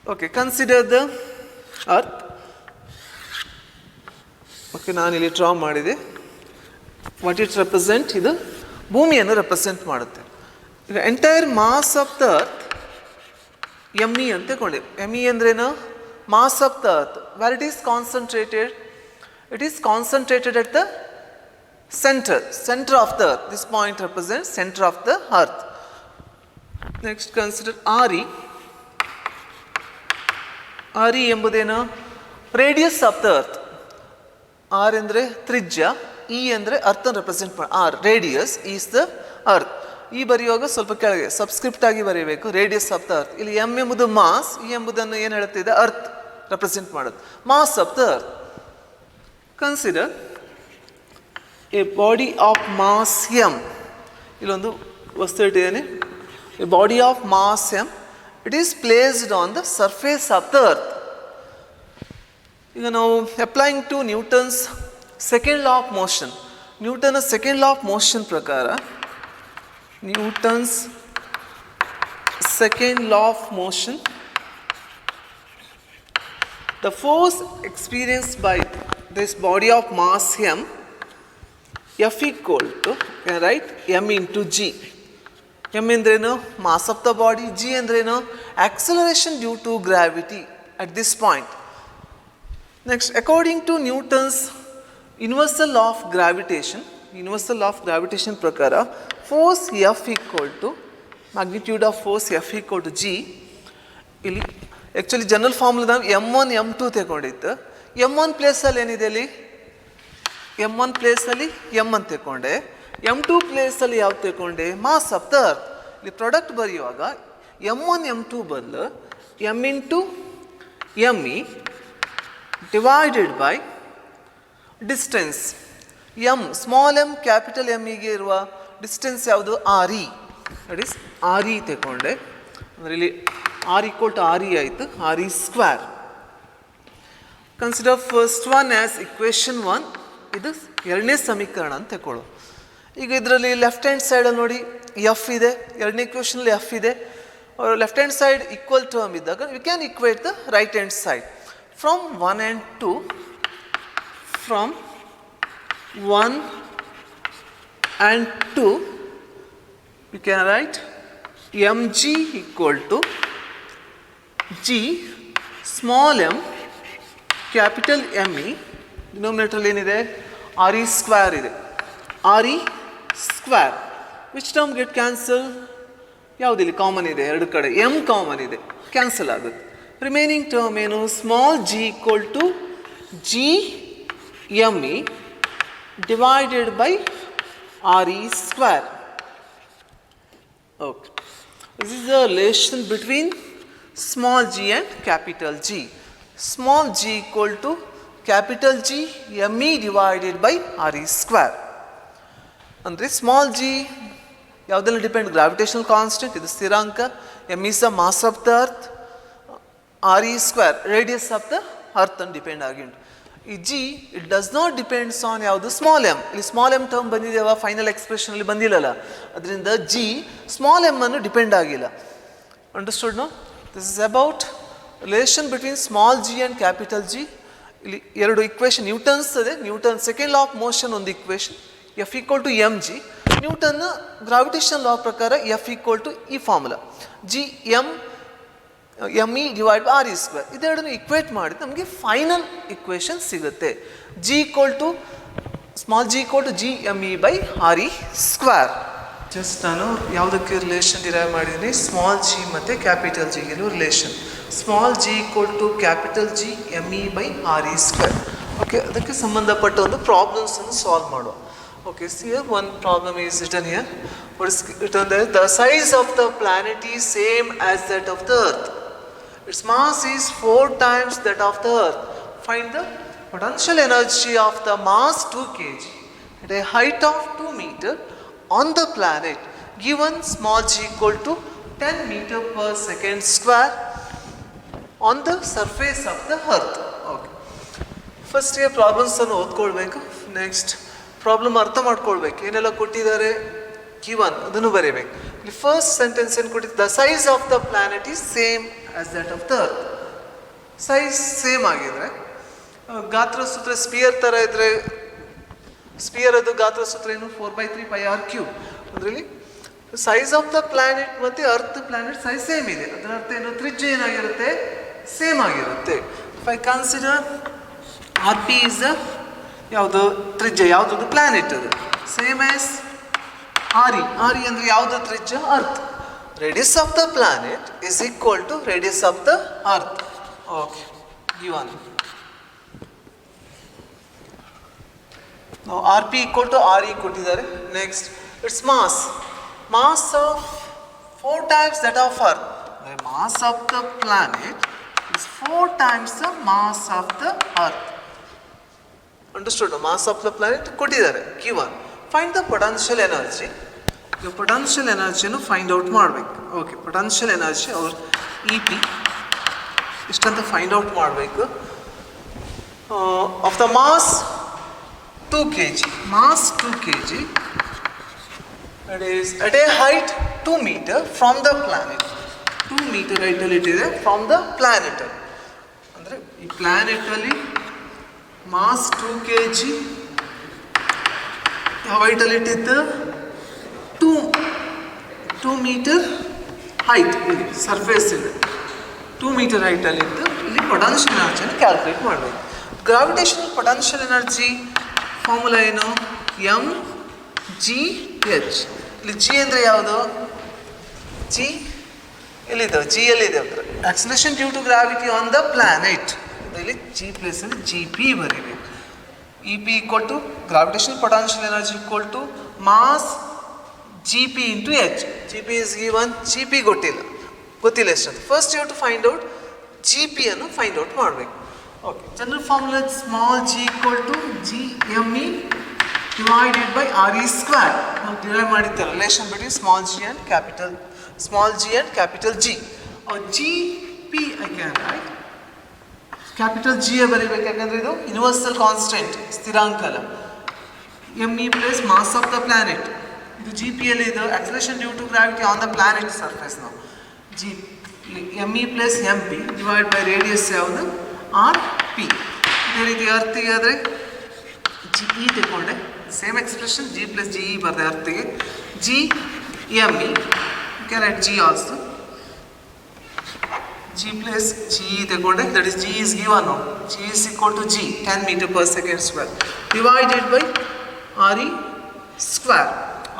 Okay, consider the earth. Okay, ನಾನು ಇಲ್ಲಿ ಡ್ರಾ ಮಾಡಿದೆ. ವಾಟ್ ಇಟ್ ರೆಪ್ರೆಸೆಂಟ್, ಇದು ಭೂಮಿಯನ್ನು ರೆಪ್ರೆಸೆಂಟ್ ಮಾಡುತ್ತೆ. ಈಗ entire mass of the earth M E ಅಂತ ತಗೊಂಡೆ. ಎಮ್ ಇ ಅಂದ್ರೇನು? Mass of the earth. Where it is concentrated? It is concentrated at the center of the earth. This point represents center of the earth. Next, consider RE. RE ಎಂಬುದೇನು? Radius of the earth. R ಅಂದರೆ ತ್ರಿಜ್ಯ, E ಅಂದರೆ earth represent ಮಾಡಿ. R radius, is the earth. ಈ ಬರೆಯುವಾಗ ಸ್ವಲ್ಪ ಕೆಳಗೆ subscript ಆಗಿ ಬರೆಯಬೇಕು, ರೇಡಿಯಸ್ ಆಫ್ ದ ಅರ್ತ್. ಇಲ್ಲಿ ಎಮ್ ಎಂಬುದು ಮಾಸ್, ಇ ಎಂಬುದನ್ನು ಏನು ಹೇಳುತ್ತಿದೆ? ಅರ್ತ್ ರೆಪ್ರೆಸೆಂಟ್ ಮಾಡುತ್ತೆ. Mass of the earth. Consider a body of mass M. ಇಲ್ಲೊಂದು ವಸ್ತು ಇಟ್ಟಿದ್ದೇನೆ. A body of mass M, it is placed on the surface of the earth. ಈಗ ನಾವು applying to Newton's second law of motion. ನ್ಯೂಟನ್ನ second law of motion ಪ್ರಕಾರ, Newton's second law of motion, the force experienced by this body of mass m, F equal to, you can write m into g. m ಎಂದ್ರೇನು? mass of the body. g ಎಂದ್ರೇನು? acceleration due to gravity at this point. Next, according to Newton's universal law of gravitation, universal law of gravitation ಪ್ರಕಾರ force F equal to magnitude of force F equal to g. ಇಲ್ಲಿ actually general formula ನಾವು M1 M2 ತಗೊಂಡಿತ್ತು. M1 ಪ್ಲೇಸಲ್ಲಿ ಏನಿದೆ? ಅಲ್ಲಿ M1 ಪ್ಲೇಸಲ್ಲಿ M ಅಂತ ತಗೊಂಡೆ. M2 ಪ್ಲೇಸಲ್ಲಿ ಯಾವ್ದು ತಗೊಂಡೆ? Mass of the earth. ಇಲ್ಲಿ ಪ್ರಾಡಕ್ಟ್ ಬರೆಯುವಾಗ M1 M2 ಬದಲು M into ME divided by distance. M small M capital M ಇಗೆ ಇರುವ ಡಿಸ್ಟೆನ್ಸ್ ಯಾವುದು? R E. That is R E ತಗೊಂಡೆ. ಅಂದರೆ ಇಲ್ಲಿ R equal to R E ಆಯಿತು, R E square. Consider first one as equation 1. ಇದು ಎರಡನೇ ಸಮೀಕರಣ ಅಂತ ತಗೊಳ್ಳೋ. ಈಗ ಇದರಲ್ಲಿ ಲೆಫ್ಟ್ ಹ್ಯಾಂಡ್ ಸೈಡಲ್ಲಿ ನೋಡಿ ಎಫ್ ಇದೆ, ಎರಡನೇ ಇಕ್ವೇಷನಲ್ಲಿ ಎಫ್ ಇದೆ. Left hand side equal term ಇದ್ದಾಗ you can equate the right hand side. From 1 and 2, from 1 and 2, you can write mg equal to g small m capital ME. Denominator ಏನಿದೆ? R E square ಇದೆ. R E square. Which term get cancel? ಯಾವುದಿಲ್ಲಿ common ಇದೆ? ಎರಡು ಕಡೆ M common ಇದೆ, cancel ಆಗುತ್ತೆ. Remaining term ಏನು? Small g equal to g ME divided by R E square. Okay, this is the relation between small g and capital G. Small g equal to capital G ME divided by R E square. ಅಂದರೆ small g ಯಾವುದೆಲ್ಲ depend? Gravitational constant, ಇದು ಸ್ಥಿರಾಂಕ. M is the mass of the earth. R E square radius of the earth ಅನ್ನು depend ಆಗಿ ಉಂಟು. ಈ G it does not depends on ಯಾವುದು? Small M. ಇಲ್ಲಿ ಸ್ಮಾಲ್ ಎಮ್ ಟರ್ಮ್ ಬಂದಿದೆಯಲ್ಲ, ಫೈನಲ್ ಎಕ್ಸ್ಪ್ರೆಷನಲ್ಲಿ ಬಂದಿಲ್ಲಲ್ಲ, ಅದರಿಂದ ಜಿ ಸ್ಮಾಲ್ ಎಮ್ ಅನ್ನು ಡಿಪೆಂಡ್ ಆಗಿಲ್ಲ. Understood no? This is about relation between small G and capital G. ಇಲ್ಲಿ ಎರಡು ಇಕ್ವೇಷನ್ ನ್ಯೂಟನ್ಸ್ ಇದೆ. Newton second law of motion ಒಂದು equation, F equal to M G. ನ್ಯೂಟನ್ನ ಗ್ರಾವಿಟೇಷನ್ ಲಾ ಪ್ರಕಾರ F equal to ಈ formula G M ME divide by R E square. ಇದೆರಡನ್ನು equate ಮಾಡಿ ನಮಗೆ ಫೈನಲ್ ಇಕ್ವೇಷನ್ ಸಿಗುತ್ತೆ. G equal to small G equal to G ME by R E square. Just ನಾನು ಯಾವುದಕ್ಕೆ relation derive ಮಾಡಿದ್ದೀನಿ? Small G ಮತ್ತು capital ಜಿಗೆ ಇರೋ relation. Small G equal to capital G ME by R E square. Okay, ಅದಕ್ಕೆ ಸಂಬಂಧಪಟ್ಟ ಒಂದು ಪ್ರಾಬ್ಲಮ್ಸನ್ನು ಸಾಲ್ವ್ ಮಾಡುವ. Okay, see here one problem is written here. What is written there? The size of the planet is same as that of the Earth. Its mass is 4 times that of the Earth. Find the potential energy of the mass 2 kg at a height of 2 meter on the planet given small g equal to 10 meter per second square on the surface of the Earth. Okay. First here problems ಅನ್ನು ಓದ್ಕೊಳ್ಬೇಕು. Next problem ಅರ್ಥ ಮಾಡ್ಕೊಳ್ಬೇಕು. ಏನೆಲ್ಲ ಕೊಟ್ಟಿದ್ದಾರೆ given ಅದನ್ನು ಬರೀಬೇಕು. ಇಲ್ಲಿ first sentence ಏನು ಕೊಟ್ಟಿದ್ದು? The size of the planet is same as that of the earth. Size same ಆಗಿದ್ರೆ ಗಾತ್ರ ಸೂತ್ರ ಸ್ಪಿಯರ್ ಥರ ಇದ್ದರೆ ಸ್ಪಿಯರ್ ಅದು ಗಾತ್ರ ಸೂತ್ರ ಏನು 4/3πr³ ಅದರಲ್ಲಿ ಸೈಜ್ ಆಫ್ ದ ಪ್ಲಾನೆಟ್ ಮತ್ತು ಅರ್ತ್ ಪ್ಲಾನೆಟ್ ಸೈಜ್ ಸೇಮ್ ಇದೆ. ಅದರ ಅರ್ಥ ಏನು, ತ್ರಿಜ್ಯ ಏನಾಗಿರುತ್ತೆ, ಸೇಮ್ ಆಗಿರುತ್ತೆ. If I consider R P is the ಯಾವುದು ತ್ರಿಜ್ಯ, ಯಾವುದದು ಪ್ಲಾನೆಟ್ ಅದು same as R E. R E ಅಂದರೆ ಯಾವುದು ತ್ರಿಜ್ಯ, earth. Radius of the planet is equal to radius of the earth. Okay, given. ನಾವು R P equal to R E ಕೊಟ್ಟಿದ್ದಾರೆ. Next it's mass. Mass of 4 times that of Earth. The mass of the planet is 4 times the mass of the Earth. Understood? Mass of the planet ಕೊಟ್ಟಿದ್ದಾರೆ given. Find the potential energy. The potential energy ನು find out ಮಾಡಬೇಕು. Okay, potential energy or EP ಇಷ್ಟಂತ find out ಮಾಡಬೇಕು. Of the mass 2 kg. Mass 2 kg. That is at a height 2 meter from the planet. 2 meter height ಅಲ್ಲಿ ಇಟ್ಟಿದೆ from the planet. ಅಂದರೆ ಈ planet ಅಲ್ಲಿ mass 2 kg ಯಾವ height ಅಲ್ಲಿ ಇಟ್ಟಿದ್ದು 2 ಮೀಟರ್ ಹೈಟ್ ಇಲ್ಲಿ ಸರ್ಫೇಸ್ ಇದೆ 2 ಮೀಟರ್ ಹೈಟ್ ಅಲ್ಲಿ ಇದ್ದು ಇಲ್ಲಿ ಪೊಟೆನ್ಷಿಯಲ್ ಎನರ್ಜಿಯನ್ನು ಕ್ಯಾಲ್ಕುಲೇಟ್ ಮಾಡಬೇಕು. ಗ್ರಾವಿಟೇಷನಲ್ ಪೊಟೆನ್ಷಿಯಲ್ ಎನರ್ಜಿ ಫಾರ್ಮುಲಾ ಏನು, mgh. ಇಲ್ಲಿ ಜಿ ಅಂದರೆ ಯಾವುದು, ಜಿ ಎಲ್ಲಿದೆ, ಜಿ ಎಲ್ಲಿದೆ ಅಂದರೆ acceleration due to gravity on the planet. ಇಲ್ಲಿ ಜಿ ಪ್ಲೇಸಲ್ಲಿ ಜಿ ಪಿ ಬರೀಬೇಕು. E P equal to gravitational potential energy equal to mass G P into H. G P is given, G P ಗೊತ್ತಿಲ್ಲ ಎಷ್ಟಂತ. First you to find out G P ಅನ್ನು find out ಮಾಡಬೇಕು. Okay, general formula small G equal to G M E divided by RE square. ನಾವು derive ಮಾಡಿದ್ದ relation between small G and capital G. G P I can write capital G ಬರೀಬೇಕು, ಯಾಕಂದರೆ ಇದು universal constant ಸ್ಥಿರಾಂಕ ಅಲ್ಲ. M E plus mass of the planet, ಇದು G P ಅಲ್ಲಿ ಇದು acceleration due to gravity on the planet surface. ನಾವು G M E plus M P divide by radius ಯಾವುದು ಆರ್ ಪಿ. ಇದೇ ರೀತಿ ಅರ್ತಿಗೆ ಆದರೆ ಜಿ ಇ ತಗೊಂಡೆ, same expression G plus G E ಬರ್ತದೆ ಅರ್ತಿಗೆ. G M E can write G also, G plus G E ತಗೊಂಡೆ, that is G is given. G is equal to G 10 meter per second square divided by R E square.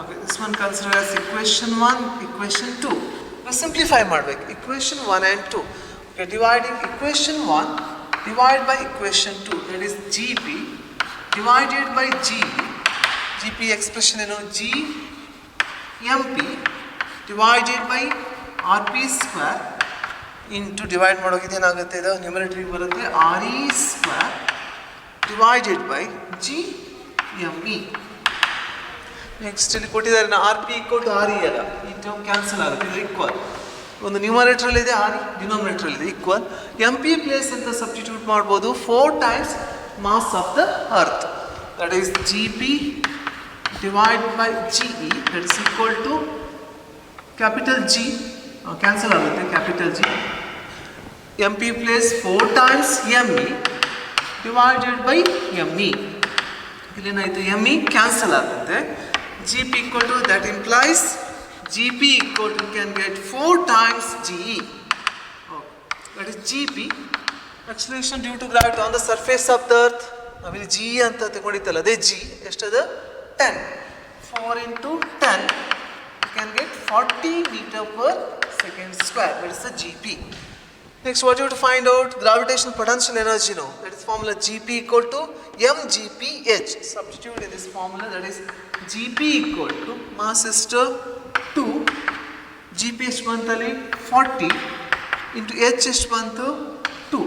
Okay, this one consider as equation 1, equation 2. Simplify ಮಾಡಬೇಕು equation 1 and 2. Okay, dividing equation 1 divide by equation 2, that is GP divided by GP. GP expression ಏನು, G MP divided by RP square into divide ಮಾಡೋಗಿದೆ ಏನಾಗುತ್ತೆ, ಇದು numerator ಬರುತ್ತೆ RE square divided by G ME. Next ಇಲ್ಲಿ ಕೊಟ್ಟಿದ್ದಾರೆ RP equal to RE ಅಲ್ಲ, ಈ term cancel ಆಗುತ್ತೆ, ಇದು ಈಕ್ವಲ್. ಒಂದು ನ್ಯೂಮರೇಟರ್ ಇದೆ, ಆರ್ ಡಿನೋಮಿನೇಟರ್ ಇದೆ ಈಕ್ವಲ್. ಎಂ ಪಿ ಪ್ಲೇಸ್ ಅಂತ ಸಬ್ಸ್ಟಿಟ್ಯೂಟ್ ಮಾಡ್ಬೋದು 4 times mass of the earth, that is GP divided by GE, that is equal to capital G, cancel ಆಗುತ್ತೆ capital G. MP place 4 times ME divided by ME. ಇಲ್ಲೇನಾಯಿತು, ME cancel ಆಗುತ್ತೆ. GP equal to, that implies GP equal to, can get 4 times GE. That is GP, acceleration due to gravity on the surface of the earth. ನಾವಿಲ್ಲಿ G ಅಂತ ತಗೊಂಡಿತ್ತಲ್ಲ, ಅದೇ G ಎಷ್ಟದ 10. 4 into 10 you can get 40 meter per second square. That is the GP. Next, what you have to find out, gravitational potential energy now. That is formula GP equal to mGPh. Substitute in this formula, that is GP equal to mass is 2, GP ಎಷ್ಟು ಬಂತಲ್ಲಿ 40 into H ಎಷ್ಟು ಬಂತು 2.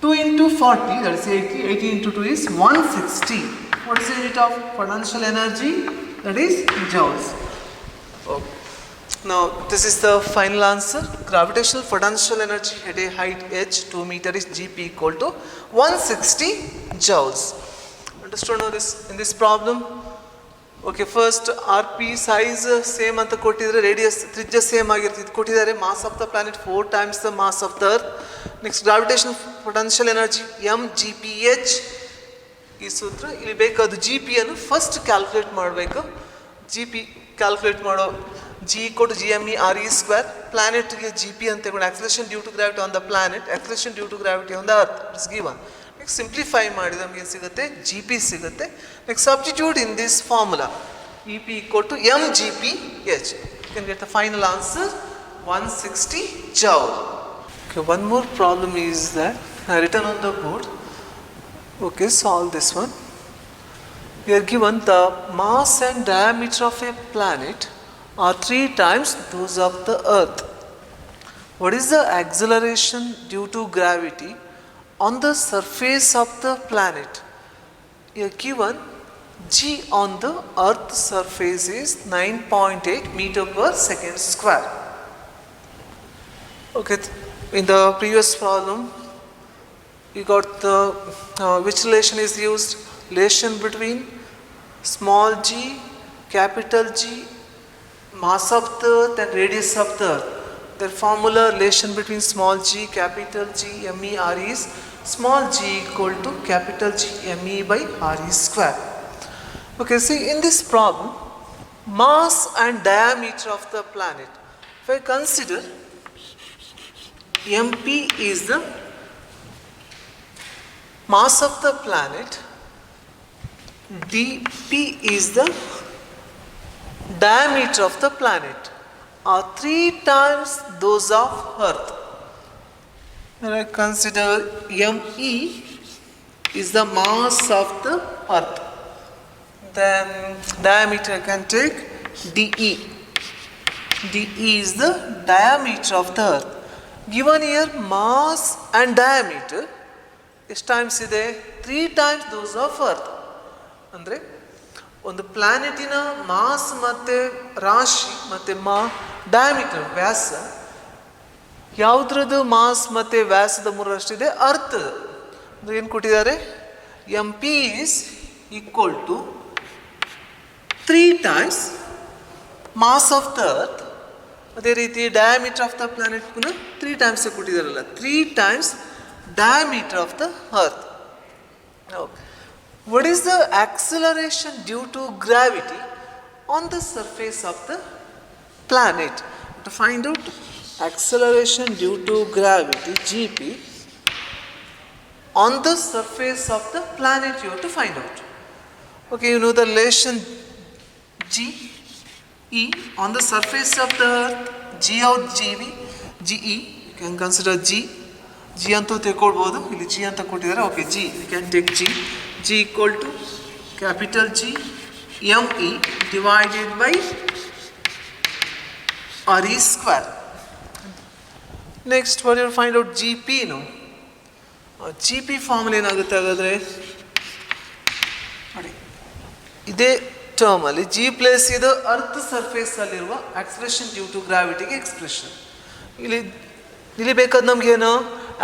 2 into 40, that is 80. 80 into 2 is 160. What is the unit of potential energy? That is joules. Okay. Now this is the final answer. Gravitational potential energy at a height h 2 meter is GP equal to 160 joules. Understood now this in this problem? Okay, first RP size same ಅಂತ ಕೊಟ್ಟಿದ್ದಾರೆ, radius ತ್ರಿಜ್ಯ same ಆಗಿರ್ತದೆ ಕೊಟ್ಟಿದ್ದಾರೆ. Mass of the planet 4 times the mass of the earth. Next gravitation potential energy mgph. ಈ ಸೂತ್ರ ಇಲ್ಲಿ ಬೇಕಾದ G P ಅನ್ನು ಫಸ್ಟ್ ಕ್ಯಾಲ್ಕುಲೇಟ್ ಮಾಡಬೇಕು. ಜಿ ಪಿ ಕ್ಯಾಲ್ಕುಲೇಟ್ ಮಾಡೋ G equal to GME RE square. ಪ್ಲಾನೆಟ್ಗೆ ಜಿ ಪಿ ಅಂತ ತಗೊಂಡು acceleration due to gravity on the planet, acceleration due to gravity on the earth it's given. Next simplify ಮಾಡಿ ನಮಗೆ ಏನು ಸಿಗುತ್ತೆ, G P ಸಿಗುತ್ತೆ. Next substitute in this formula E P equal to mgph. You can get the final answer 160 joule. Okay, one more problem is that written on the board. Okay, solve this one. We are given the mass and diameter of a planet are 3 times those of the earth. What is the acceleration due to gravity on the surface of the planet? You are given g on the earth surface is 9.8 meter per second square. Okay, in the previous problem you got the which relation is used? Relation between small g, capital G, mass of the earth and radius of the earth. The formula relation between small g, capital G, me, r is small g equal to capital G, me by r e square. Okay, see in this problem, mass and diameter of the planet. If I consider mp is the mass of the planet, dp is the diameter of the planet, are 3 times those of earth. When I consider me is the mass of the earth, then diameter I can take de. de is the diameter of the earth. Given here mass and diameter ಎಷ್ಟು times ಇದೆ, 3 times those of earth. ಅಂದರೆ ಒಂದು ಪ್ಲಾನೆಟಿನ mass ಮತ್ತು ರಾಶಿ ಮತ್ತು diameter ವ್ಯಾಸ, ಯಾವುದ್ರದ್ದು mass ಮತ್ತು ವ್ಯಾಸದ ಮೂರರಷ್ಟಿದೆ, earth. ಅಂದರೆ ಏನು ಕೊಟ್ಟಿದ್ದಾರೆ, M P is equal to 3 times mass of the earth. ಅದೇ ರೀತಿ ಡಯಾಮೀಟರ್ ಆಫ್ ದ ಪ್ಲಾನೆಟ್ ಪುನಃ 3 times ಕೊಟ್ಟಿದ್ದಾರಲ್ಲ, 3 times diameter of the earth. Okay. What is the acceleration due to gravity on the surface of the planet? To find out acceleration due to gravity gp on the surface of the planet, you have to find out. Okay, you know the relation g e on the surface of the earth, g out gv ge. You can consider g ಅಂತೂ ತಿಳ್ಕೊಳ್ಬೋದು, ಇಲ್ಲಿ G ಅಂತ ಕೊಟ್ಟಿದ್ದಾರೆ. Okay, G you can take G equal to capital G M E divided by R E square. Next what you find out G ಪಿನು, G P formula ಏನಾಗುತ್ತೆ ಹಾಗಾದರೆ ನೋಡಿ, ಇದೇ ಟರ್ಮಲ್ಲಿ ಜಿ ಪ್ಲೇಸ್ ಇದು ಅರ್ತ್ ಸರ್ಫೇಸಲ್ಲಿರುವ ಆಕ್ಸಲರೇಷನ್ ಡ್ಯೂ ಟು ಗ್ರಾವಿಟಿಗೆ expression. ಇಲ್ಲಿ ಬೇಕಾದ ನಮಗೇನು,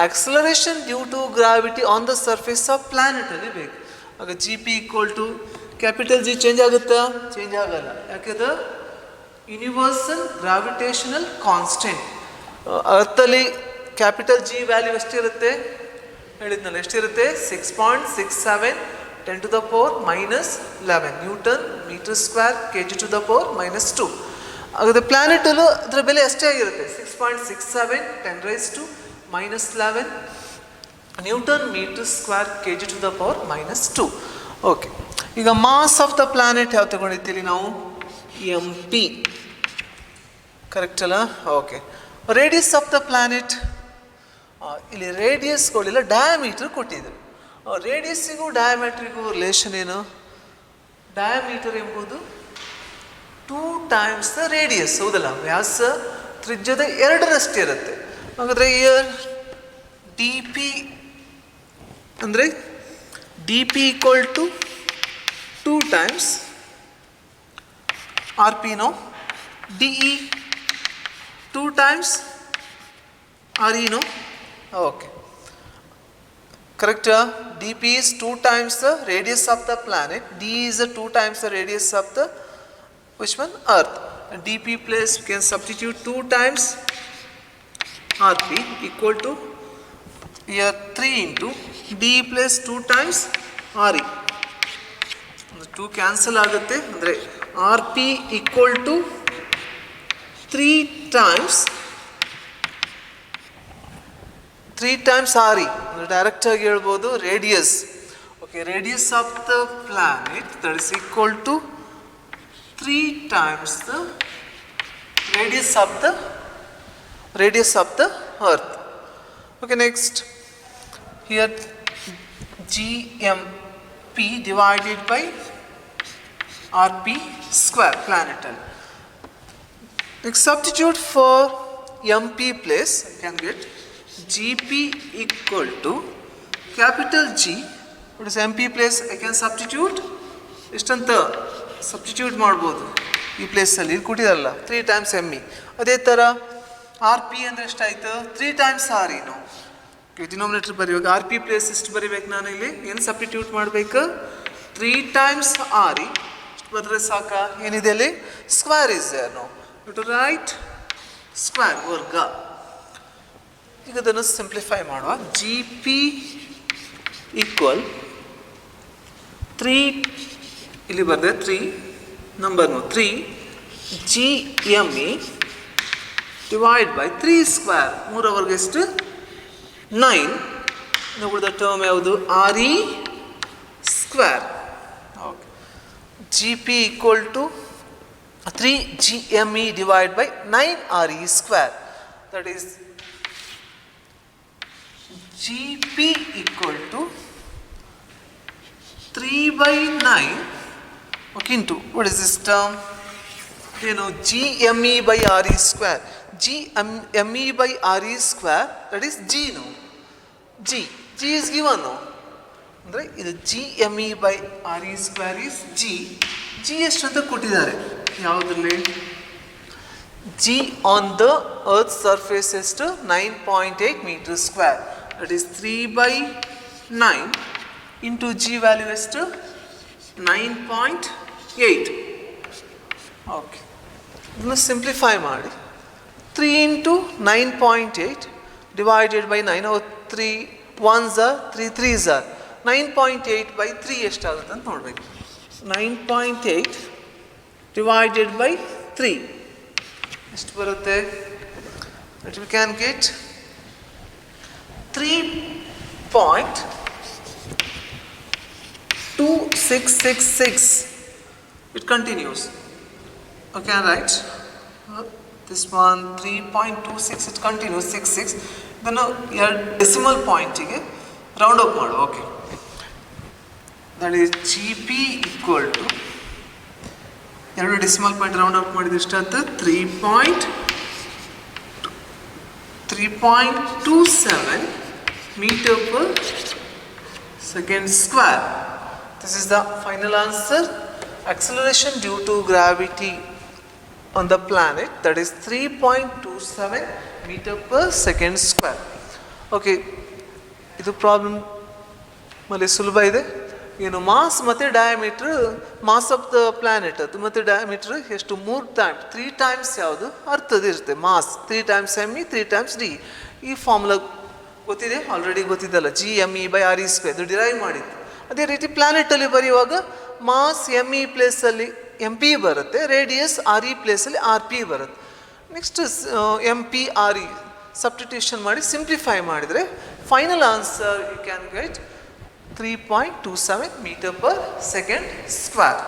acceleration due to gravity on the surface of ಪ್ಲಾನೆಟಲ್ಲಿ ಬೇಕು. ಆಗ G P equal to capital G change ಆಗುತ್ತಾ, ಚೇಂಜ್ ಆಗಲ್ಲ. ಯಾಕೆಂದ್ರೆ ಯೂನಿವರ್ಸಲ್ ಗ್ರಾವಿಟೇಷನಲ್ ಕಾನ್ಸ್ಟೆಂಟ್. ಅರ್ಥಲ್ಲಿ ಕ್ಯಾಪಿಟಲ್ ಜಿ ವ್ಯಾಲ್ಯೂ ಎಷ್ಟಿರುತ್ತೆ ಹೇಳಿದ್ನಲ್ಲ, ಎಷ್ಟಿರುತ್ತೆ 6.67 10 to the power minus 11 newton metre square kg to the power minus 2. ಹಾಗಾದರೆ ಪ್ಲಾನೆಟಲ್ಲೂ ಅದರ ಬೆಲೆ ಅಷ್ಟೇ ಆಗಿರುತ್ತೆ, 6.67 10 raised to minus 11 newton metre square kg to the power minus 2. Okay, ಈಗ ಮಾಸ್ ಆಫ್ ದ ಪ್ಲಾನೆಟ್ ಯಾವ ತಗೊಂಡಿರ್ತೀವಿ ನಾವು, ಎಮ್ ಪಿ, ಕರೆಕ್ಟ್ ಅಲ್ಲ? Okay, radius of the planet, ಇಲ್ಲಿ ರೇಡಿಯಸ್ ಕೊಡಲಿಲ್ಲ, ಡಯಾಮೀಟರ್ ಕೊಟ್ಟಿದ್ರು. ರೇಡಿಯಸ್ಸಿಗೂ ಡಯಾಮೀಟ್ರಿಗೂ ರಿಲೇಷನ್ ಏನು, ಡಯಾಮೀಟರ್ ಎಂಬುದು 2 times ದ ರೇಡಿಯಸ್, ಹೌದಲ್ಲ? ವ್ಯಾಸ ತ್ರಿಜ್ಯದ 2ರಷ್ಟು ಇರುತ್ತೆ. ಹಾಗಾದರೆ ಇಯರ್ ಡಿ ಪಿ ಅಂದರೆ D P equal to 2 times R P no, D E 2 times R E no. Okay, correct. D P is 2 times the radius of the planet, d is 2 times the radius of the which one, earth. And dp place you can substitute 2 times rp equal to here 3 into d plus 2 times re. 2 cancel ಆಗುತ್ತೆ, ಅಂದರೆ R P equal to 3 times R E. ಡೈರೆಕ್ಟಾಗಿ ಹೇಳ್ಬೋದು radius. Okay, radius of the planet that is equal to 3 times the radius of the earth. Okay, next here GMP divided by RP square planetal. Next, substitute for MP place, I can get GP equal to capital G. What is MP place? I can substitute ಎಷ್ಟಂತ substitute ಮಾಡ್ಬೋದು ಈ ಪ್ಲೇಸಲ್ಲಿ. ಇಲ್ಲಿ ಕೊಟ್ಟಿದಾರಲ್ಲ 3 times ME. ಅದೇ ಥರ R P ಅಂದರೆ ಎಷ್ಟಾಯಿತು? 3 times R E. Denominator ಬರೆಯುವಾಗ ಆರ್ ಪಿ ಪ್ಲೇಸ್ ಎಷ್ಟು ಬರೀಬೇಕು? ನಾನು ಇಲ್ಲಿ ಏನು ಸಬ್ಸ್ಟಿಟ್ಯೂಟ್ ಮಾಡಬೇಕು? 3 times ಆರ್ ಇ ಇಷ್ಟು ಬರೆದ್ರೆ ಸಾಕ. ಏನಿದೆ ಅಲ್ಲಿ? Square is there. No you to write square, ವರ್ಗ. ಈಗ ಅದನ್ನು ಸಿಂಪ್ಲಿಫೈ ಮಾಡುವ. ಜಿ ಪಿ ಈಕ್ವಲ್ 3, ಇಲ್ಲಿ ಬರೆದೆ 3 ನಂಬರ್ನು 3 G M E divide by 3 square. 3 ಅವರ್ಗೆ ಎಷ್ಟು? 9. ಉಳಿದ ಟರ್ಮ್ ಯಾವುದು? R E square. Okay, G P equal to 3 G M E divide by 9 R E square. That is G P equal to 3 by 9. Okay, into what is this term? You know, GME by RE square. GME by RE square, that is G. No, G is given. No, right? This GME by RE square is G. G ಎಷ್ಟಂತ ಕೊಟ್ಟಿದ್ದಾರೆ ಯಾವುದ್ರಲ್ಲಿ? G on the earth's surface is 9.8 meters square. That is 3 by 9 into G value is 9.8. Okay, ಇದನ್ನು simplify ಮಾಡಿ 3 into 9.8 divided by 9. 3 1s are 3 3s are 9.8 by 3 ಎಷ್ಟಾಗುತ್ತೆ ಅಂತ ನೋಡಬೇಕು. 9.8 divided by 3 ಎಷ್ಟು ಬರುತ್ತೆ? That we can get 3.2666. It continues. Okay, right? This one 3.26. It continues 66. Then your decimal point ಗೆ round up ಮಾಡು. Okay, that is GP equal to ಎರಡು decimal point round up ಮಾಡಿದ್ರೆ ಎಷ್ಟಾಗುತ್ತೆ? 3.27 meter per second square. This is the final answer. Acceleration due to gravity on the planet, that is 3.27 meter per second square. Okay, ಇದು ಪ್ರಾಬ್ಲಮ್ ಮಲ್ಲಿ ಸುಲಭ ಇದೆ. ಏನು mass ಮತ್ತು diameter, mass of the planet ಅದು ಮತ್ತು ಡಯಾಮೀಟ್ರ್ ಎಷ್ಟು? 3 times ಯಾವುದು ಅರ್ಥದ ಇರುತ್ತೆ. Mass 3 times ME 3 times D. ಈ ಫಾರ್ಮುಲಾ ಗೊತ್ತಿದೆ, ಆಲ್ರೆಡಿ ಗೊತ್ತಿದ್ದಲ್ಲ. GME by RE ಸ್ಕ್ವೇರ್, ಇದು ಡಿರೈವ್ ಮಾಡಿದ್ದು. ಅದೇ ರೀತಿ ಪ್ಲಾನೆಟಲ್ಲಿ ಬರೆಯುವಾಗ ಮಾಸ್ ME ಪ್ಲೇಸಲ್ಲಿ MP ಬರುತ್ತೆ, ರೇಡಿಯಸ್ RE ಪ್ಲೇಸಲ್ಲಿ RP ಬರುತ್ತೆ. ನೆಕ್ಸ್ಟ್ MP RE ಸಬ್ಸ್ಟಿಟ್ಯೂಷನ್ ಮಾಡಿ ಸಿಂಪ್ಲಿಫೈ ಮಾಡಿದರೆ final answer you can get 3.27 meter per second square.